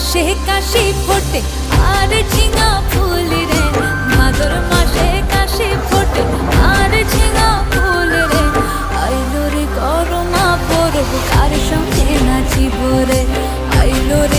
মাসে কাশি ফোটে আর ঝিঙা ফুল রে, ভাদর মাসে কাশি ফোটে আর ঝিঙা ফুল রে। আইলো রে করমা পরব কার সঙ্গে নাচিব রে, আইলো রে